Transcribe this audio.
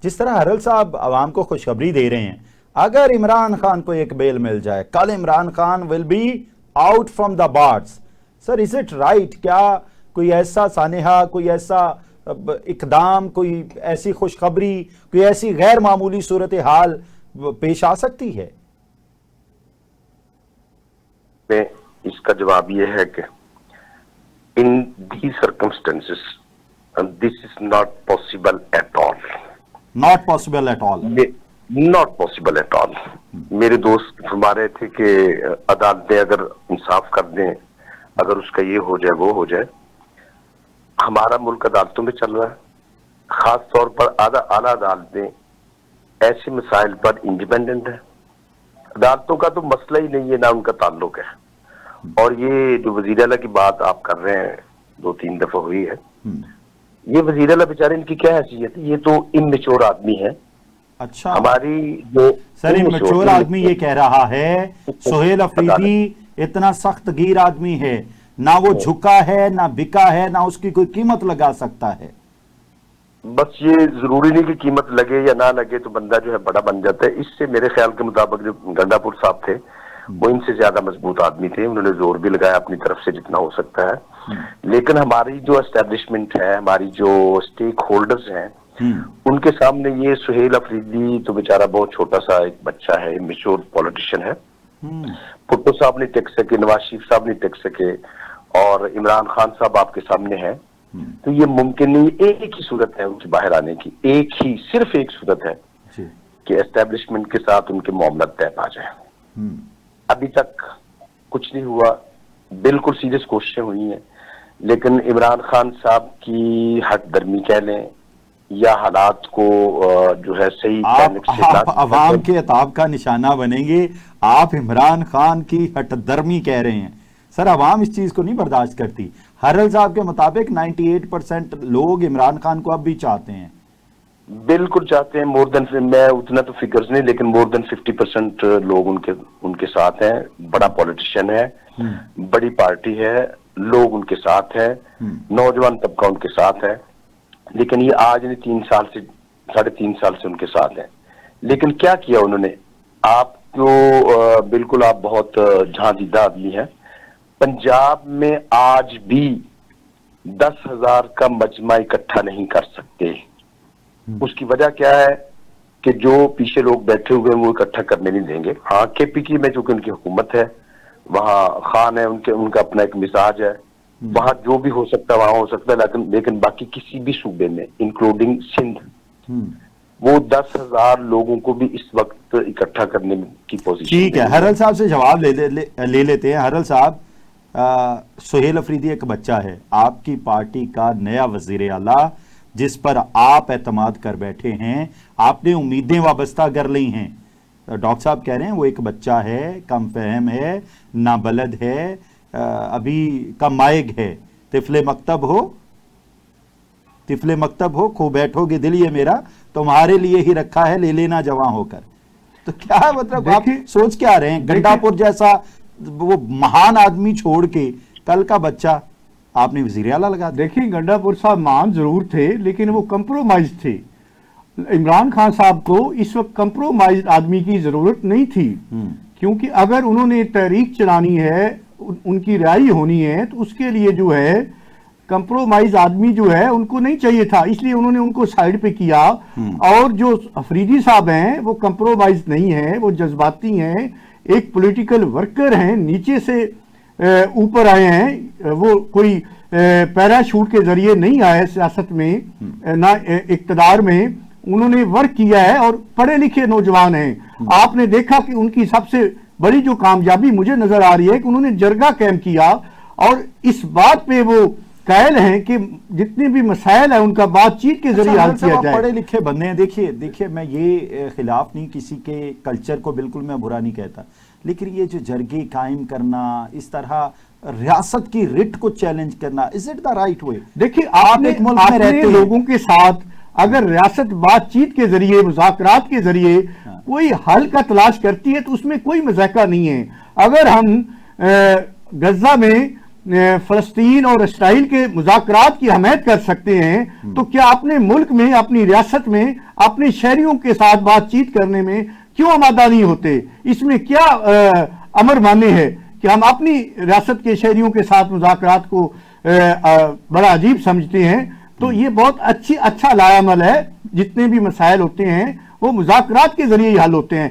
जिस तरह हरल साहब आवाम को खुशखबरी दे रहे हैं, अगर इमरान खान को एक बेल मिल जाए, कल Imran Khan will be out from the bars. Sir, is it right? क्या कोई ऐसा सानेहा, कोई ऐसा इकदाम, कोई ऐसी खुशखबरी, कोई ऐसी गैर मामूली सूरत हाल पेश आ सकती है? इसका जवाब यह है कि in the circumstances this is not possible at all. Not possible at all? Not possible at all. मेरे दोस्त फरमा रहे थे कि अदालतें अगर इंसाफ कर दें, अगर उसका ये हो जाए वो हो जाए। हमारा मुल्क अदालतों में चल रहा है, खास तौर पर आला अदालतें ऐसे मसाइल पर इंडिपेंडेंट है। अदालतों का तो मसला ही नहीं है, ना उनका ताल्लुक है। और ये जो वजीर आला की बात आप कर रहे हैं, 2-3 दफा हुई है, ये वजीर आला बेचारे, इनकी क्या हैसियत है? ये तो इमैच्योर आदमी है। अच्छा, हमारी जो सर इमैच्योर आदमी ये कह रहा है सुहेल अफरीदी इतना सख्त गिर आदमी है, ना वो झुका है, ना बिका है, ना उसकी कोई कीमत लगा सकता है। बस ये जरूरी नहीं कि कीमत लगे या ना लगे तो बंदा जो है बड़ा बन जाता है। इससे मेरे ख्याल के मुताबिक जो गंडापुर साहब थे वो इनसे ज्यादा मजबूत आदमी थे। उन्होंने जोर भी लगाया अपनी तरफ से जितना हो सकता है, लेकिन हमारी जो एस्टेब्लिशमेंट है, हमारी जो स्टेक होल्डर्स हैं, उनके सामने ये सुहेल अफरीदी तो बेचारा बहुत छोटा सा एक बच्चा है, इमैच्योर पॉलिटिशियन है। भुट्टो साहब नहीं टिक सके, नवाज शरीफ साहब नहीं टिक सके, और इमरान खान साहब आपके सामने है। तो ये मुमकिन नहीं, एक ही सूरत है उनके बाहर आने की, एक ही, सिर्फ एक सूरत है कि एस्टेब्लिशमेंट के साथ उनके मामला तय पा जाए। अभी तक कुछ नहीं हुआ, बिल्कुल सीरियस कोशिशें हुई हैं, लेकिन इमरान खान साहब की हट दर्मी कह लें या हालात को जो है सही आप अवाम के अताब का निशाना बनेंगे। आप इमरान खान की हटदर्मी कह रहे हैं। सर, अवाम इस चीज को नहीं बर्दाश्त करती। हरल साहब के मुताबिक 98% लोग इमरान खान को अब भी चाहते हैं। बिल्कुल चाहते हैं, मोर देन, मैं उतना तो फिगर्स नहीं, लेकिन मोर देन 50% लोग उनके साथ हैं। बड़ा पॉलिटिशियन है, बड़ी पार्टी है, लोग उनके साथ है, नौजवान तबका उनके साथ है। लेकिन ये आज नहीं, 3 साल से, 3.5 साल से उनके साथ है। लेकिन क्या किया उन्होंने? आप तो बिल्कुल आप बहुत झांझीदा आदमी है। पंजाब में आज भी 10,000 का मजमा इकट्ठा नहीं कर सकते। उसकी वजह क्या है कि जो पीछे लोग बैठे हुए हैं वो इकट्ठा करने नहीं देंगे। हाँ, केपीकी में चूंकि उनकी हुकूमत है, वहां खान है, उनका अपना एक मिजाज है, वहां जो भी हो सकता है वहां हो सकता है। लेकिन बाकी किसी भी सूबे में, इंक्लूडिंग सिंध, वो 10,000 लोगों को भी इस वक्त इकट्ठा करने की पोजीशन। ठीक है, हरल साहब से जवाब ले लेते हैं। हरल साहब, सुहेल अफरीदी एक बच्चा है, आपकी पार्टी का नया वजीर आला जिस पर आप एतमाद कर बैठे हैं, आपने उम्मीदें वाबस्ता कर ली हैं। डॉक्टर साहब कह रहे हैं वो एक बच्चा है, कम फहम है, नाबलद है, अभी कम मायग है। तिफले मकतब हो, खो बैठोगे दिल ये मेरा, तुम्हारे लिए ही रखा है, ले लेना जवां होकर। तो क्या मतलब आप सोच क्या रहे हैं? गंडापुर जैसा वो महान आदमी छोड़ के कल का बच्चा आपने वजीर आला लगा। देखिए, गंडापुर साहब महान जरूर थे, लेकिन वो कंप्रोमाइज थे। इमरान खान साहब को इस वक्त कंप्रोमाइज आदमी की जरूरत नहीं थी, क्योंकि अगर उन्होंने तहरीक चलानी है, उनकी राय होनी है, तो उसके लिए जो है कंप्रोमाइज आदमी जो है उनको नहीं चाहिए था, इसलिए उन्होंने उनको साइड पे किया। और जो अफरीदी साहब हैं वो कंप्रोमाइज नहीं है, वो जज्बाती हैं, एक पॉलिटिकल वर्कर हैं, नीचे से ऊपर आए हैं। वो कोई पैराशूट के जरिए नहीं आए सियासत में, ना इक्तदार में। उन्होंने वर्क किया है और पढ़े लिखे नौजवान हैं। आपने देखा कि उनकी सबसे बड़ी जो कामयाबी मुझे नजर आ रही है कि उन्होंने जरगा कैंप किया, और इस बात पे वो कायल हैं कि जितने भी मसाइल है उनका बातचीत के जरिए हल किया जाए। पढ़े लिखे बंदे हैं। देखिए, मैं ये खिलाफ नहीं, किसी के कल्चर को बिल्कुल मैं बुरा नहीं कहता, लेकिन ये जो जरगे कायम करना, इस तरह रियासत की रिट को चैलेंज करना, is it the right way? देखिए, आप एक मुल्क में रहते लोगों के साथ अगर रियासत बातचीत के जरिए, मुज़ाकरात के जरिए कोई हल का तलाश करती है तो उसमें कोई मज़ाक़ा नहीं है। अगर हम गज़ा में फलस्तीन और इसराइल के मुज़ाकरात की हमायत कर सकते हैं, तो क्या अपने मुल्क में, अपनी रियासत में, अपने शहरियों के साथ बातचीत करने में क्यों आमादा नहीं होते? इसमें क्या अमर माने है कि हम अपनी रियासत के शहरियों के साथ मुज़ाकरात को बड़ा अजीब समझते हैं? तो ये बहुत अच्छा लायामल है। जितने भी मसाइल होते हैं वो मुज़ाकरात के जरिए ही हल होते हैं।